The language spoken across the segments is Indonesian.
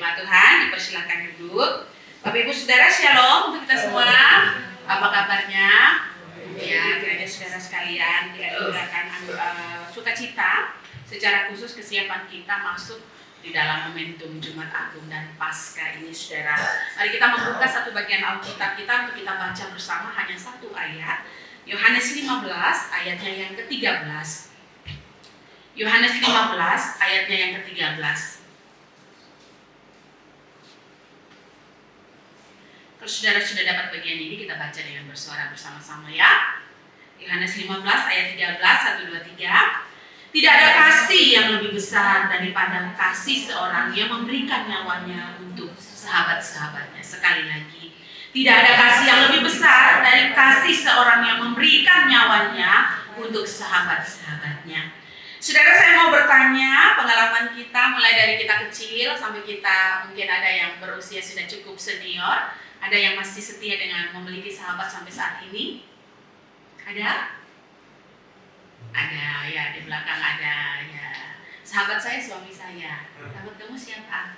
firman Tuhan, dipersilakan duduk. Bapak Ibu Saudara, shalom untuk kita semua. Apa kabarnya? Ya, kiranya saudara sekalian tidak diberikan sukacita secara khusus kesiapan kita masuk di dalam momentum Jumat Agung dan Paskah ini, saudara. Mari kita membuka satu bagian Alkitab kita untuk kita baca bersama, hanya satu ayat. Yohanes 15 ayatnya yang ke-13. Yohanes 15 ayatnya yang ke-13. Kalau saudara sudah dapat bagian ini, kita baca dengan bersuara bersama-sama ya. Yohanes 15 ayat 13, 1, 2, 3. Tidak ada kasih yang lebih besar daripada kasih seorang yang memberikan nyawanya untuk sahabat-sahabatnya. Sekali lagi, tidak ada kasih yang lebih besar dari kasih seorang yang memberikan nyawanya untuk sahabat-sahabatnya. Saudara, saya mau bertanya, pengalaman kita mulai dari kita kecil sampai kita mungkin ada yang berusia sudah cukup senior, ada yang masih setia dengan memiliki sahabat sampai saat ini? Ada? Ada ya, di belakang ada ya. Sahabat saya suami saya. Sahabat kamu siapa?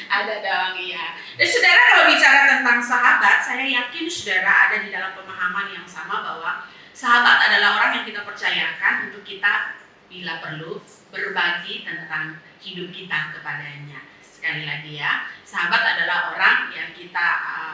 Ada dong, iya. Dan saudara, kalau bicara tentang sahabat, saya yakin saudara ada di dalam pemahaman yang sama bahwa sahabat adalah orang yang kita percayakan untuk kita bila perlu berbagi tentang hidup kita kepadanya. Sekali lagi ya, sahabat adalah orang yang kita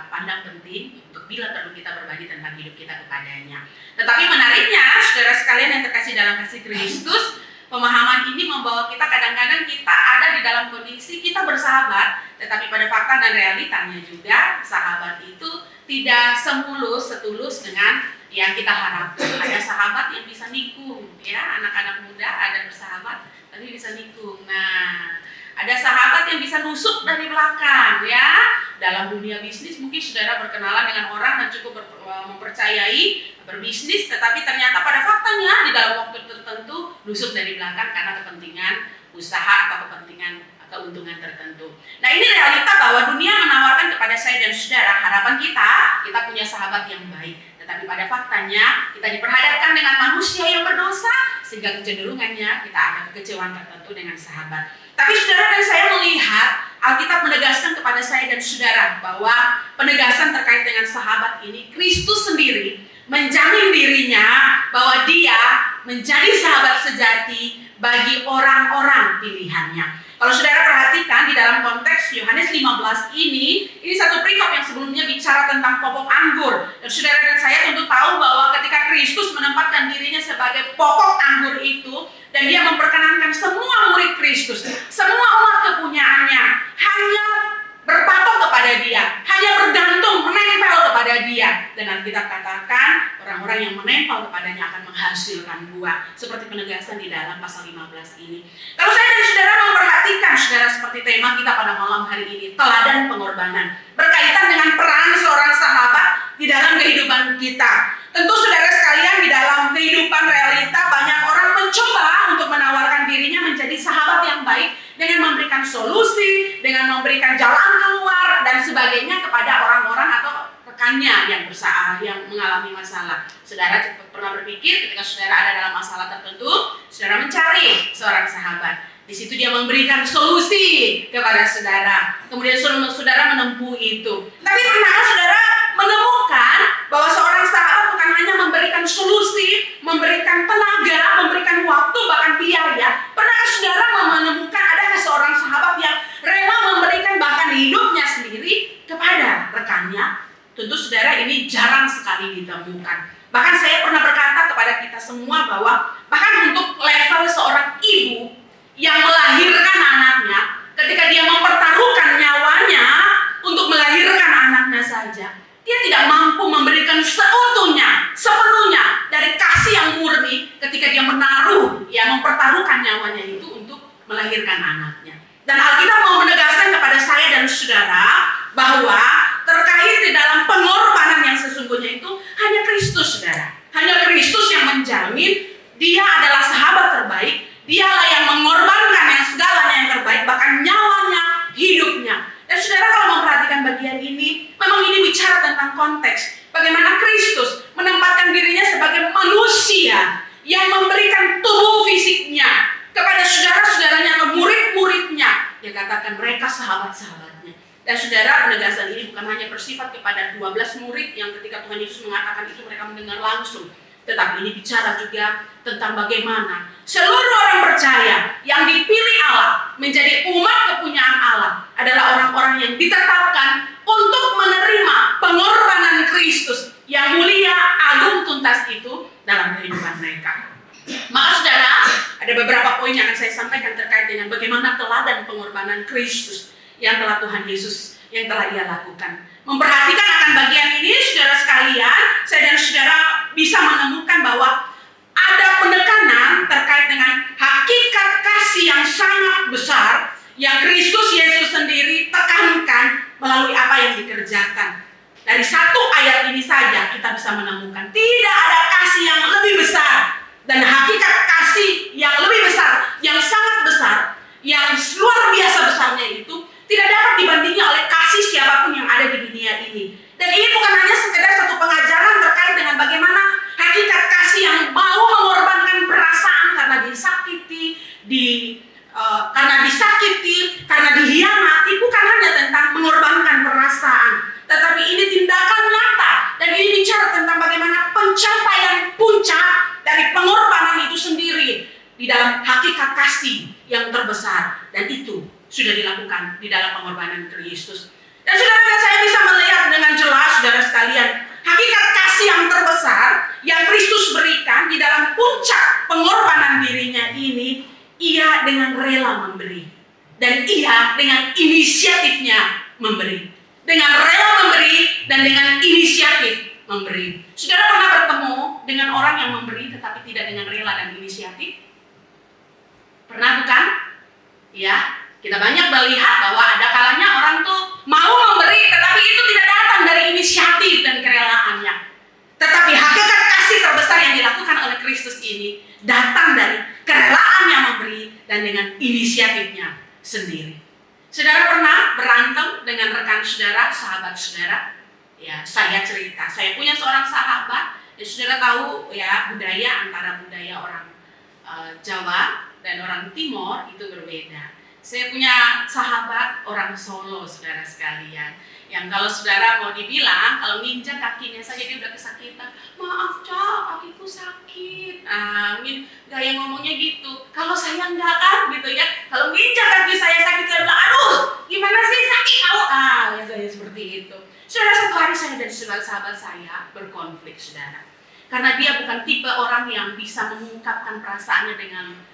pandang penting untuk bila perlu kita berbagi tentang hidup kita kepadanya. Tetapi menariknya, saudara sekalian yang terkasih dalam kasih Kristus, pemahaman ini membawa kita kadang-kadang kita ada di dalam kondisi kita bersahabat, tetapi pada fakta dan realitanya juga sahabat itu tidak setulus dengan yang kita harapkan. Ada sahabat yang bisa nikung, ya, anak-anak muda ada bersahabat tapi bisa nikung. Nah, ada sahabat yang bisa nusuk dari belakang, ya. Dalam dunia bisnis mungkin saudara berkenalan dengan orang dan cukup mempercayai berbisnis, tetapi ternyata pada faktanya di dalam waktu tertentu nusuk dari belakang karena kepentingan usaha atau kepentingan keuntungan tertentu. Nah, ini realita bahwa dunia menawarkan kepada saya dan saudara harapan kita punya sahabat yang baik. Tetapi pada faktanya kita diperhadapkan dengan manusia yang berdosa sehingga kecenderungannya kita ada kekecewaan tertentu dengan sahabat. Tapi saudara dan saya melihat Alkitab menegaskan kepada saya dan saudara bahwa penegasan terkait dengan sahabat ini, Kristus sendiri menjamin dirinya bahwa dia menjadi sahabat sejati bagi orang-orang pilihannya. Kalau saudara perhatikan di dalam konteks Yohanes 15 ini satu perikop yang sebelumnya bicara tentang pokok anggur. Dan saudara dan saya tentu tahu bahwa ketika Kristus menempatkan dirinya sebagai pokok anggur itu, dan dia memperkenankan semua murid Kristus, semua umat kepunyaannya hanya berpatok kepada dia, hanya bergantung, menempel kepada dia. Dan kita katakan orang-orang yang menempel kepadanya akan menghasilkan buah, seperti penegasan di dalam pasal 15 ini. Kalau saya dan saudara memperhatikan, saudara, seperti tema kita pada malam hari ini, teladan pengorbanan, berkaitan dengan peran seorang sahabat di dalam kehidupan kita. Tentu saudara sekalian, di dalam kehidupan realita banyak orang mencoba untuk menawarkan dirinya menjadi sahabat yang baik dengan memberikan solusi, dengan memberikan jalan keluar dan sebagainya kepada orang-orang atau rekannya yang mengalami masalah. Saudara pernah berpikir ketika saudara ada dalam masalah tertentu, saudara mencari seorang sahabat. Di situ dia memberikan solusi kepada saudara. Kemudian saudara menempuh itu. Tapi pernahkah saudara menemukan bahwa seorang sahabat bukan hanya memberikan solusi, memberikan tenaga, memberikan waktu, bahkan biaya? Pernahkah saudara menemukan adakah seorang sahabat yang rela memberikan bahkan hidupnya sendiri kepada rekannya? Tentu saudara, ini jarang sekali ditemukan. Bahkan saya pernah berkata kepada kita semua bahwa bahkan untuk level seorang ibu yang melahirkan anaknya, ketika dia mempertaruhkan nyawanya untuk melahirkan anaknya saja, dia tidak mampu memberikan seutuhnya, sepenuhnya dari kasih yang murni ketika dia mempertaruhkan nyawanya itu untuk melahirkan anaknya. Dan Alkitab mau menegaskan kepada saya dan saudara bahwa terkait di dalam pengorbanan yang sesungguhnya itu hanya Kristus, saudara. Hanya Kristus yang menjamin dia adalah sahabat terbaik. Dialah yang mengorbankan yang segalanya yang terbaik, bahkan nyawanya, hidupnya. Dan saudara, kalau memperhatikan bagian ini, memang ini bicara tentang konteks bagaimana Kristus menempatkan dirinya sebagai manusia yang memberikan tubuh fisiknya kepada saudara-saudaranya atau murid-muridnya. Dia katakan menjadikan mereka sahabat-sahabatnya. Dan saudara, penegasan ini bukan hanya bersifat kepada 12 murid yang ketika Tuhan Yesus mengatakan itu mereka mendengar langsung, tetapi ini bicara juga tentang bagaimana seluruh orang percaya yang dipilih Allah menjadi umat kepunyaan Allah adalah orang-orang yang ditetapkan untuk menerima pengorbanan Kristus yang mulia, agung, tuntas itu dalam kehidupan mereka. Maka saudara, ada beberapa poin yang akan saya sampaikan terkait dengan bagaimana teladan pengorbanan Kristus yang telah Tuhan Yesus, yang telah Ia lakukan. Memperhatikan akan bagian ini, saudara sekalian, saya dan saudara bisa menemukan bahwa ada penekanan terkait dengan hakikat kasih yang sangat besar yang Kristus Yesus sendiri tekankan melalui apa yang dikerjakan. Dari satu ayat ini saja kita bisa menemukan tidak ada kasih yang lebih besar dan hakikat kasih yang lebih besar, yang sangat besar, yang luar biasa besarnya itu tidak dapat dibandingkan oleh kasih siapapun yang ada di dunia ini. Dan ini bukan hanya sekedar satu pengajaran terkait dengan bagaimana hakikat kasih yang mau mengorbankan perasaan karena disakiti, karena dihianati, bukan hanya tentang mengorbankan perasaan, tetapi ini tindakan nyata dan ini bicara tentang bagaimana pencapaian puncak dari pengorbanan itu sendiri di dalam hakikat kasih yang terbesar, dan itu sudah dilakukan di dalam pengorbanan Kristus. Dan saudara dan saya bisa melihat dengan jelas, saudara sekalian, hakikat kasih yang terbesar yang Kristus berikan di dalam puncak pengorbanan dirinya ini, Ia dengan rela memberi, dan Ia dengan inisiatifnya memberi, dengan rela memberi dan dengan inisiatif memberi. Saudara pernah bertemu dengan orang yang memberi tetapi tidak dengan rela dan inisiatif? Pernah bukan? Ya. Kita banyak melihat bahwa ada kalanya orang tuh mau memberi tetapi itu tidak datang dari inisiatif dan kerelaannya. Tetapi hakikat kasih terbesar yang dilakukan oleh Kristus ini datang dari kerelaannya memberi dan dengan inisiatifnya sendiri. Saudara pernah berantem dengan rekan saudara, sahabat saudara? Ya, saya cerita, saya punya seorang sahabat, ya saudara tahu ya budaya antara budaya orang Jawa dan orang Timur itu berbeda. Saya punya sahabat orang Solo, saudara sekalian, yang kalau saudara mau dibilang, kalau nginjak kakinya saja dia udah kesakitan. Maaf Cak, kakiku sakit. Amin. Gaya ngomongnya gitu. Kalau saya enggak kan, gitu ya. Kalau nginjak kaki saya sakit, saya bilang, aduh, gimana sih sakit kau? Biasanya seperti itu. Saudara, satu hari saya dan sahabat saya berkonflik, saudara. Karena dia bukan tipe orang yang bisa mengungkapkan perasaannya dengan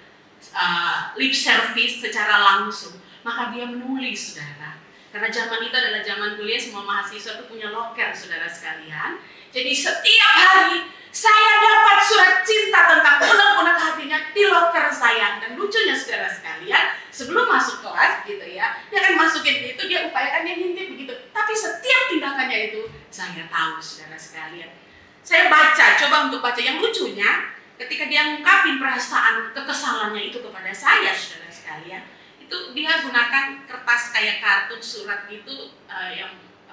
lip service secara langsung, maka dia menulis, saudara. Karena zaman itu adalah zaman kuliah, semua mahasiswa itu punya loker, saudara sekalian. Jadi setiap hari saya dapat surat cinta tentang unek-unek hatinya di loker saya. Dan lucunya, saudara sekalian, sebelum masuk kelas gitu ya, dia akan masukin itu, dia upayakan dia ngintip begitu. Tapi setiap tindakannya itu saya tahu, saudara sekalian. Saya coba untuk baca. Yang lucunya, ketika dia ngungkapin perasaan kekesalannya itu kepada saya, saudara sekalian, itu dia gunakan kertas kayak kartun surat gitu, yang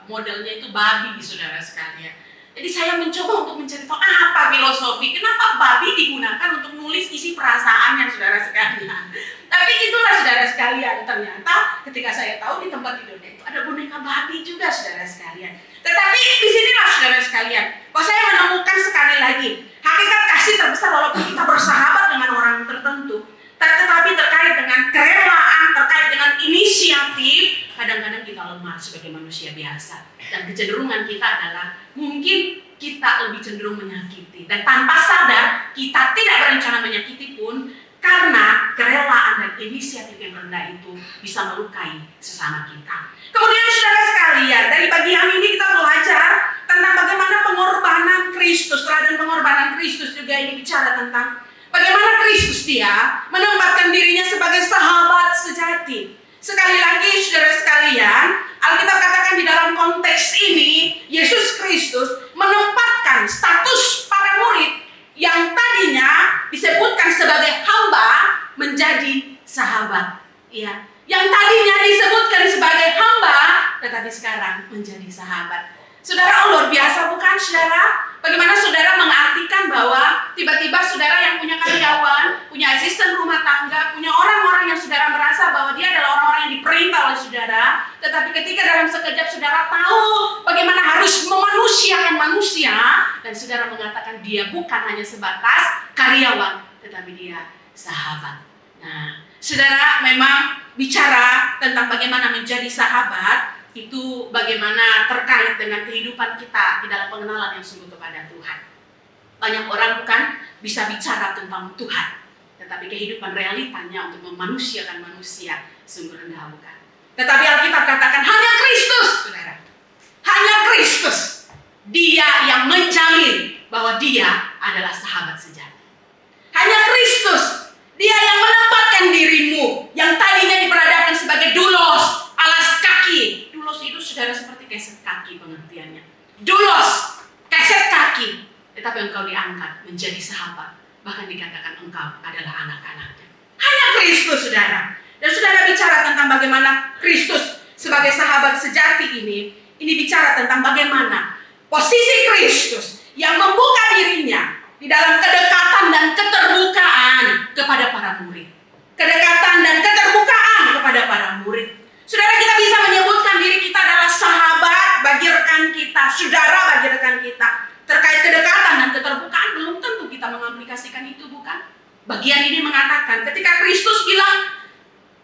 modelnya itu babi, saudara sekalian. Jadi saya mencoba untuk mencari tahu apa filosofi, kenapa babi digunakan untuk nulis isi perasaannya, saudara sekalian. Tapi itulah, saudara sekalian, ternyata ketika saya tahu di tempat tidurnya itu ada boneka babi juga, saudara sekalian. Tetapi disinilah, saudara sekalian, bahwa saya menemukan sekali lagi hakikat kasih terbesar walaupun kita bersahabat dengan orang tertentu, tetapi terkait dengan kerelaan, terkait dengan inisiatif, kadang-kadang kita lemah sebagai manusia biasa. Dan kecenderungan kita adalah mungkin kita lebih cenderung menyakiti. Dan tanpa sadar kita tidak berencana menyakiti pun, karena kerelaan dan inisiatif yang rendah itu bisa melukai sesama kita. Kemudian saudara sekalian, dari bagian ini kita belajar tentang bagaimana pengorbanan Kristus, teladan pengorbanan Kristus juga ini bicara tentang bagaimana Kristus dia menempatkan dirinya sebagai sahabat sejati. Sekali lagi saudara sekalian, Alkitab katakan di dalam konteks ini, Yesus Kristus menempatkan status para murid yang tadinya disebutkan sebagai hamba menjadi sahabat. Ya, yang tadinya disebutkan sebagai hamba, tetapi sekarang menjadi sahabat. Saudara, luar biasa bukan, saudara? Bagaimana saudara mengartikan bahwa tiba-tiba saudara yang punya karyawan, punya asisten rumah tangga, punya orang-orang yang saudara merasa bahwa dia adalah orang-orang yang diperintah oleh saudara. Tetapi ketika dalam sekejap saudara tahu bagaimana harus memanusiakan manusia, dan saudara mengatakan dia bukan hanya sebatas karyawan, tetapi dia sahabat. Nah, saudara, memang bicara tentang bagaimana menjadi sahabat itu bagaimana terkait dengan kehidupan kita di dalam pengenalan yang sungguh kepada Tuhan. Banyak orang bukan bisa bicara tentang Tuhan, tetapi kehidupan realitanya untuk memanusiakan manusia sungguh rendah bukan. Tetapi Alkitab katakan hanya Kristus, saudara. Hanya Kristus. Dia yang menjamin bahwa dia adalah sahabat sejati. Hanya Kristus. Dia yang menempatkan dirimu yang tadinya diperadakan sebagai doulos, alas kaki. Doulos itu saudara seperti keset kaki pengertiannya. Doulos, keset kaki. Tetapi engkau diangkat menjadi sahabat. Bahkan dikatakan engkau adalah anak-anaknya. Hanya Kristus, saudara. Dan saudara bicara tentang bagaimana Kristus sebagai sahabat sejati ini bicara tentang bagaimana posisi Kristus yang membuka dirinya di dalam kedekatan dan keterbukaan kepada para murid. Kedekatan dan keterbukaan kepada para murid. Saudara, kita bisa menyebutkan diri kita adalah sahabat bagi rekan kita, saudara bagi rekan kita. Terkait kedekatan dan keterbukaan, belum tentu kita mengaplikasikan itu, bukan? Bagian ini mengatakan ketika Kristus bilang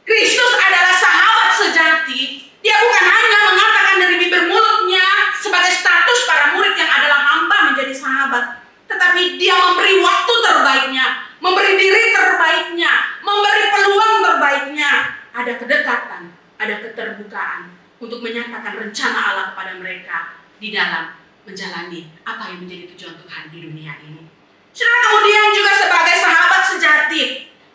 Kristus adalah sahabat sejati, dia bukan hanya mengatakan dari bibir mulutnya sebagai status para murid yang adalah hamba menjadi sahabat, tetapi dia memberi waktu terbaiknya, memberi diri terbaiknya, memberi peluang terbaiknya. Ada kedekatan, ada keterbukaan untuk menyatakan rencana Allah kepada mereka di dalam menjalani apa yang menjadi tujuan Tuhan di dunia ini. Saudara, kemudian juga sebagai sahabat sejati,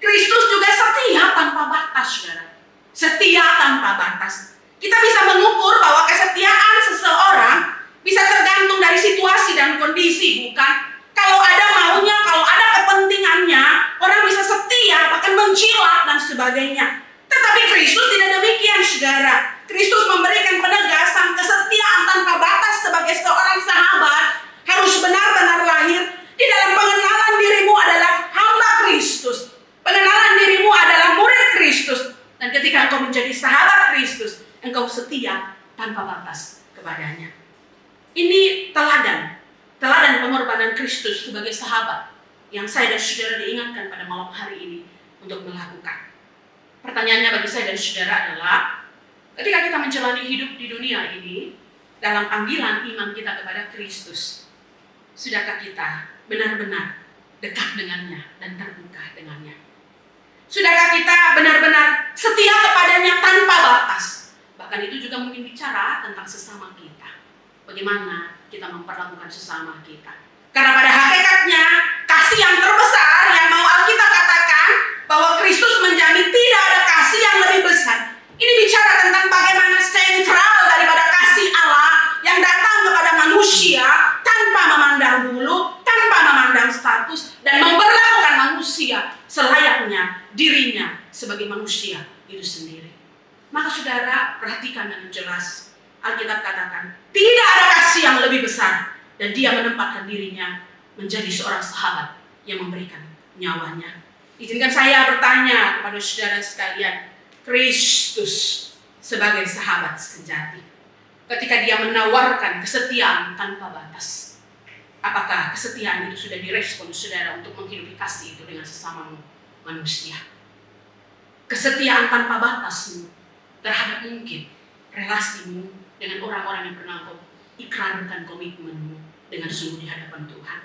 Kristus juga setia tanpa batas, saudara. Setia tanpa batas. Kita bisa mengukur bahwa kesetiaan seseorang bisa tergantung dari situasi dan kondisi, bukan? Kalau ada maunya, kalau ada kepentingannya, orang bisa setia, bahkan menjilat dan sebagainya. Tetapi Kristus tidak demikian, saudara. Kristus memberikan penegasan kesetiaan tanpa batas sebagai seorang sahabat harus benar-benar lahir di dalam pengenalan dirimu adalah hamba Kristus. Pengenalan dirimu adalah murid Kristus. Dan ketika engkau menjadi sahabat Kristus, engkau setia tanpa batas kepadanya. Ini teladan pengorbanan Kristus sebagai sahabat yang saya dan saudara diingatkan pada malam hari ini untuk melakukan. Pertanyaannya bagi saya dan saudara adalah, ketika kita menjalani hidup di dunia ini, dalam panggilan iman kita kepada Kristus, sudahkah kita benar-benar dekat dengannya dan terbuka dengannya? Sudahkah kita benar-benar setia kepadanya tanpa batas? Bahkan itu juga mungkin bicara tentang sesama kita. Bagaimana kita memperlakukan sesama kita. Karena pada hakikatnya, kasih yang terbesar yang mau Alkitab katakan bahwa Kristus menjamin tidak ada kasih yang lebih besar. Ini bicara tentang bagaimana sentral daripada kasih Allah yang datang kepada manusia tanpa memandang bulu, tanpa memandang status, dan memperlakukan manusia selayaknya dirinya sebagai manusia itu sendiri. Maka saudara perhatikan dengan jelas. Alkitab katakan tidak ada kasih yang lebih besar, dan dia menempatkan dirinya menjadi seorang sahabat yang memberikan nyawanya. Izinkan saya bertanya kepada saudara sekalian, Kristus sebagai sahabat sejati, ketika dia menawarkan kesetiaan tanpa batas, apakah kesetiaan itu sudah direspon saudara untuk menghidupi kasih itu dengan sesamamu manusia? Kesetiaan tanpa batasmu terhadap mungkin relasimu dengan orang-orang yang pernah kau ikrarkan komitmenmu dengan sungguh di hadapan Tuhan.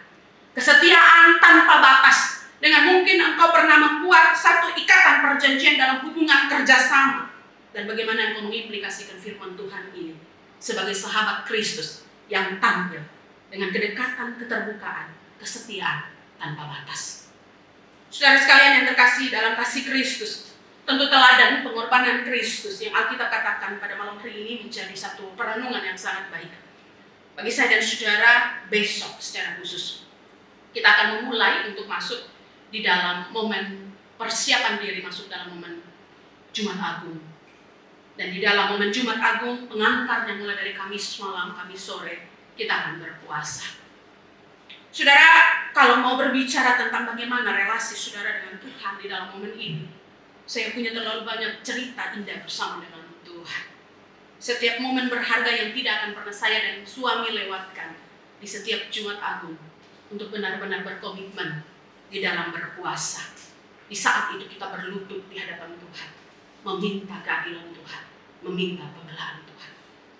Kesetiaan tanpa batas dengan mungkin engkau pernah membuat satu ikatan perjanjian dalam hubungan kerjasama, dan bagaimana engkau mengimplikasikan firman Tuhan ini sebagai sahabat Kristus yang tampil dengan kedekatan, keterbukaan, kesetiaan tanpa batas. Saudara sekalian yang terkasih dalam kasih Kristus, tentu teladan pengorbanan Kristus yang Alkitab katakan pada malam hari ini menjadi satu perenungan yang sangat baik. Bagi saya dan saudara, besok secara khusus kita akan memulai untuk masuk di dalam momen persiapan diri masuk dalam momen Jumat Agung. Dan di dalam momen Jumat Agung, pengantarnya mulai dari Kamis malam, Kamis sore, kita akan berpuasa. Saudara, kalau mau berbicara tentang bagaimana relasi saudara dengan Tuhan di dalam momen ini, saya punya terlalu banyak cerita indah bersama dengan Tuhan. Setiap momen berharga yang tidak akan pernah saya dan suami lewatkan di setiap Jumat Agung untuk benar-benar berkomitmen di dalam berpuasa. Di saat itu kita berlutut di hadapan Tuhan, meminta keadilan Tuhan, meminta pembelaan Tuhan.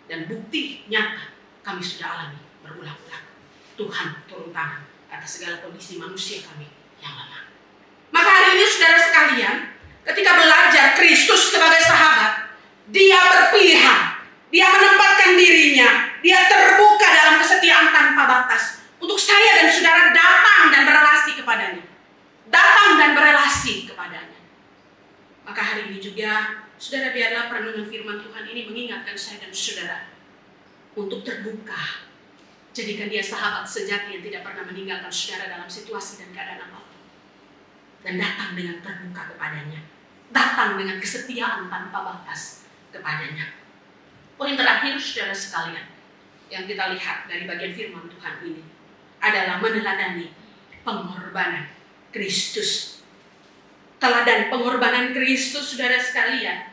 Dan bukti nyata kami sudah alami berulang-ulang. Tuhan turun tangan atas segala kondisi manusia kami yang lemah. Maka hari ini saudara sekalian, ketika belajar Kristus sebagai sahabat, dia berpilihan, dia menempatkan dirinya, dia terbuka dalam kesetiaan tanpa batas untuk saya dan saudara datang dan berelasi kepadanya. Datang dan berelasi kepadanya. Maka hari ini juga, saudara, biarlah perenungan firman Tuhan ini mengingatkan saya dan saudara untuk terbuka. Jadikan dia sahabat sejati yang tidak pernah meninggalkan saudara dalam situasi dan keadaan apapun. Dan datang dengan terbuka kepadanya. Datang dengan kesetiaan tanpa batas kepadanya. Poin terakhir, saudara sekalian, yang kita lihat dari bagian firman Tuhan ini adalah meneladani pengorbanan Kristus. Teladan pengorbanan Kristus, saudara sekalian,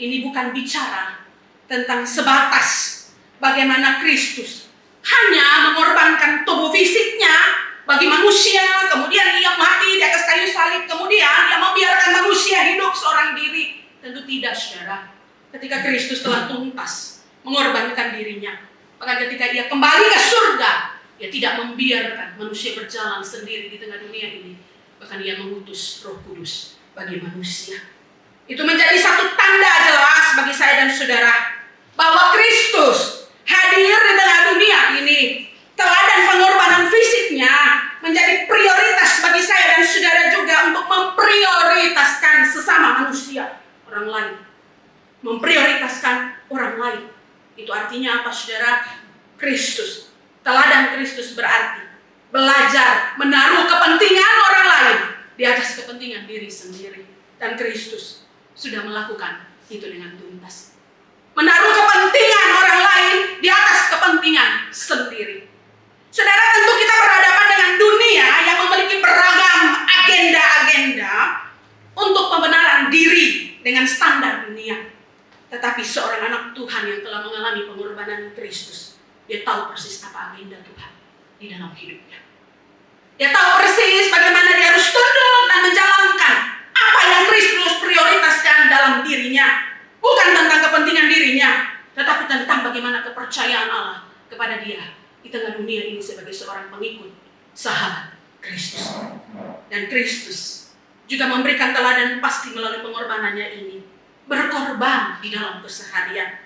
ini bukan bicara tentang sebatas bagaimana Kristus hanya mengorbankan tubuh fisiknya bagi manusia, kemudian ia mati di atas kayu salib, kemudian ia membiarkan manusia hidup seorang diri. Tentu tidak, saudara. Ketika Kristus telah tuntas mengorbankan dirinya, maka ketika ia kembali ke surga, ia tidak membiarkan manusia berjalan sendiri di tengah dunia ini. Bahkan ia mengutus Roh Kudus bagi manusia. Itu menjadi satu tanda jelas bagi saya dan saudara bahwa Kristus hadir di tengah dunia ini. Teladan pengorbanan fisiknya menjadi prioritas bagi saya dan saudara juga untuk memprioritaskan sesama manusia, orang lain. Memprioritaskan orang lain. Itu artinya apa, saudara? Kristus. Teladan Kristus berarti belajar menaruh kepentingan orang lain di atas kepentingan diri sendiri. Dan Kristus sudah melakukan itu dengan tuntas. Menaruh kepentingan orang lain di atas kepentingan sendiri. Saudara, tentu kita berhadapan dengan dunia yang memiliki beragam agenda-agenda untuk pembenaran diri dengan standar dunia. Tetapi seorang anak Tuhan yang telah mengalami pengorbanan Kristus, dia tahu persis apa agenda Tuhan di dalam hidupnya. Dia tahu persis bagaimana dia harus tunduk dan menjalankan apa yang Kristus prioritaskan dalam dirinya. Bukan tentang kepentingan dirinya, tetapi tentang bagaimana kepercayaan Allah kepada dia di tengah dunia ini sebagai seorang pengikut sahabat Kristus. Dan Kristus juga memberikan teladan pasti melalui pengorbanannya ini. Berkorban di dalam keseharian.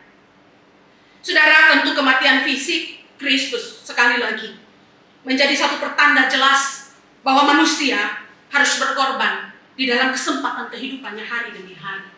Saudara, tentu kematian fisik Kristus sekali lagi menjadi satu pertanda jelas bahwa manusia harus berkorban di dalam kesempatan kehidupannya hari demi hari.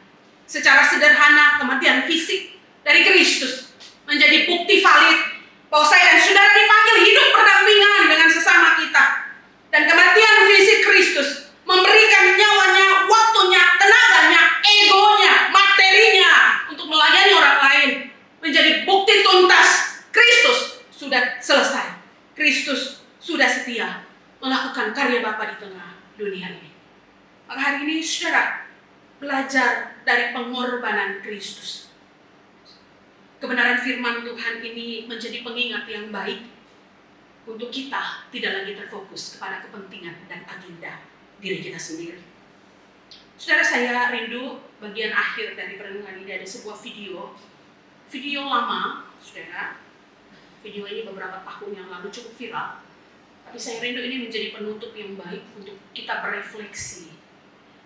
Secara sederhana, kematian fisik dari Kristus menjadi bukti valid bahwa saya dan saudara dipanggil hidup berdampingan dengan sesama kita. Dan kematian fisik Kristus memberikan nyawanya, waktunya, tenaganya, egonya, materinya untuk melayani orang lain. Menjadi bukti tuntas Kristus sudah selesai. Kristus sudah setia melakukan karya Bapa di tengah dunia ini. Maka hari ini saudara belajar dari pengorbanan Kristus. Kebenaran firman Tuhan ini menjadi pengingat yang baik untuk kita tidak lagi terfokus kepada kepentingan dan agenda diri kita sendiri. Saudara, saya rindu bagian akhir dari perenungan ini ada sebuah video lama, saudara. Video ini beberapa tahun yang lalu cukup viral, tapi saya rindu ini menjadi penutup yang baik untuk kita berefleksi.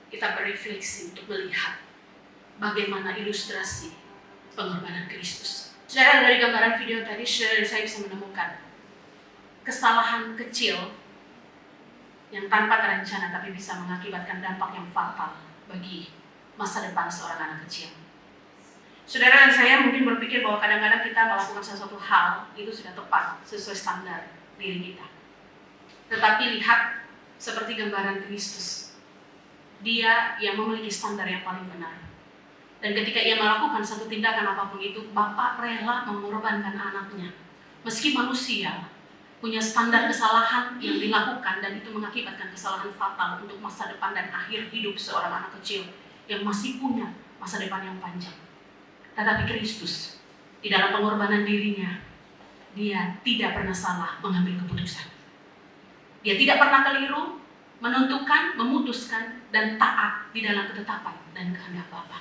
Kita berefleksi untuk melihat bagaimana ilustrasi pengorbanan Kristus. Saudara, dari gambaran video tadi, saudara, saya bisa menemukan kesalahan kecil yang tanpa terencana tapi bisa mengakibatkan dampak yang fatal bagi masa depan seorang anak kecil. Saudara dan saya mungkin berpikir bahwa kadang-kadang kita melakukan sesuatu hal itu sudah tepat sesuai standar diri kita. Tetapi lihat seperti gambaran Kristus. Dia yang memiliki standar yang paling benar. Dan ketika ia melakukan satu tindakan apapun itu, Bapa rela mengorbankan anaknya. Meski manusia punya standar kesalahan yang dilakukan dan itu mengakibatkan kesalahan fatal untuk masa depan dan akhir hidup seorang anak kecil yang masih punya masa depan yang panjang. Tetapi Kristus Di dalam pengorbanan dirinya, dia tidak pernah salah mengambil keputusan. Dia tidak pernah keliru, menentukan, memutuskan, dan taat di dalam ketetapan dan kehendak Bapa.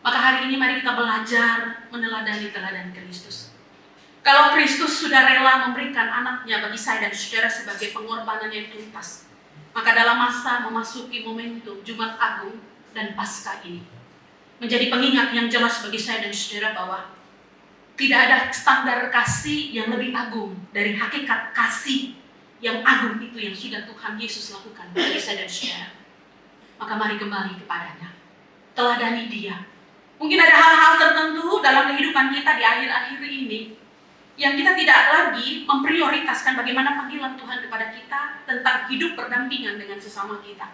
Maka hari ini mari kita belajar meneladani teladan Kristus. Kalau Kristus sudah rela memberikan anaknya bagi saya dan saudara sebagai pengorbanan yang tuntas, maka dalam masa memasuki momentum Jumat Agung dan Paskah ini, menjadi pengingat yang jelas bagi saya dan saudara bahwa tidak ada standar kasih yang lebih agung dari hakikat kasih yang agung itu yang sudah Tuhan Yesus lakukan bagi saya dan saudara. Maka mari kembali kepadanya, teladani Dia. Mungkin ada hal-hal tertentu dalam kehidupan kita di akhir-akhir ini yang kita tidak lagi memprioritaskan bagaimana panggilan Tuhan kepada kita tentang hidup berdampingan dengan sesama kita.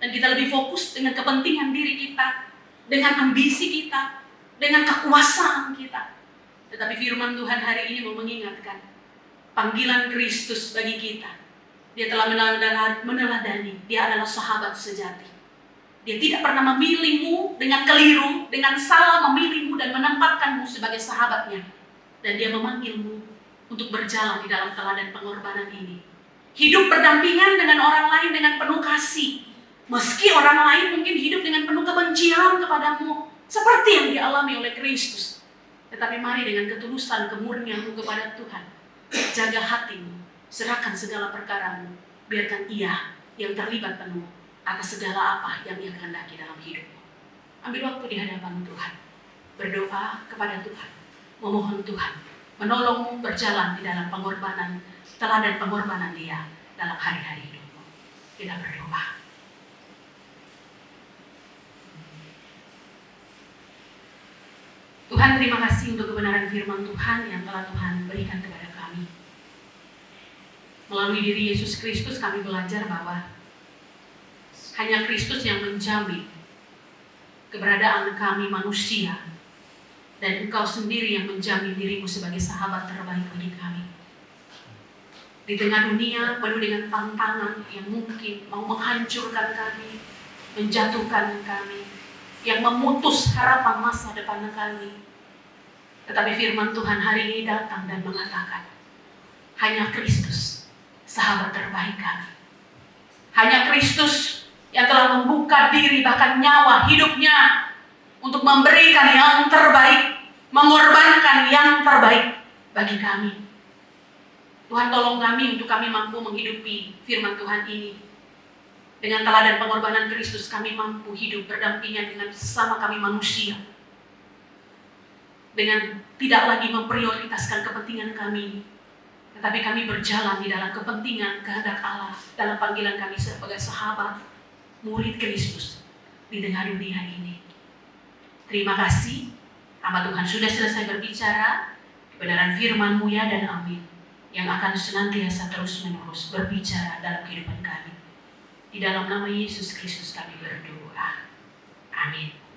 Dan kita lebih fokus dengan kepentingan diri kita, dengan ambisi kita, dengan kekuasaan kita. Tetapi firman Tuhan hari ini mau mengingatkan panggilan Kristus bagi kita. Dia telah meneladani, dia adalah sahabat sejati. Dia tidak pernah memilihmu dengan keliru, dengan salah memilihmu dan menempatkanmu sebagai sahabatnya. Dan dia memanggilmu untuk berjalan di dalam teladan pengorbanan ini. Hidup berdampingan dengan orang lain dengan penuh kasih. Meski orang lain mungkin hidup dengan penuh kebencian kepadamu, seperti yang dialami oleh Kristus. Tetapi mari dengan ketulusan, kemurnianmu kepada Tuhan, jaga hatimu, serahkan segala perkaramu, biarkan Ia yang terlibat penuh atas segala apa yang Ia kehendaki dalam hidupmu. Ambil waktu di hadapan Tuhan, berdoa kepada Tuhan, memohon Tuhan menolongmu berjalan di dalam pengorbanan, teladan pengorbanan Dia dalam hari-hari hidupmu. Kita berdoa. Tuhan, terima kasih untuk kebenaran firman Tuhan yang telah Tuhan berikan kepada kami. Melalui diri Yesus Kristus kami belajar bahwa hanya Kristus yang menjamin keberadaan kami manusia, dan Engkau sendiri yang menjamin dirimu sebagai sahabat terbaik bagi kami. Di tengah dunia penuh dengan tantangan yang mungkin mau menghancurkan kami, menjatuhkan kami, yang memutus harapan masa depan kami. Tetapi firman Tuhan hari ini datang dan mengatakan, hanya Kristus, sahabat terbaik kami. Hanya Kristus yang telah membuka diri bahkan nyawa hidupnya untuk memberikan yang terbaik, mengorbankan yang terbaik bagi kami. Tuhan, tolong kami untuk kami mampu menghidupi firman Tuhan ini. Dengan teladan pengorbanan Kristus kami mampu hidup berdampingan dengan sesama kami manusia. Dengan tidak lagi memprioritaskan kepentingan kami, tetapi kami berjalan di dalam kepentingan kehendak Allah dalam panggilan kami sebagai sahabat, murid Kristus di tengah dunia ini. Terima kasih, hamba Tuhan sudah selesai berbicara, kebenaran firman-Mu ya dan amin, yang akan senantiasa terus menerus berbicara dalam kehidupan kami. Di dalam nama Yesus Kristus kami berdoa. Amin.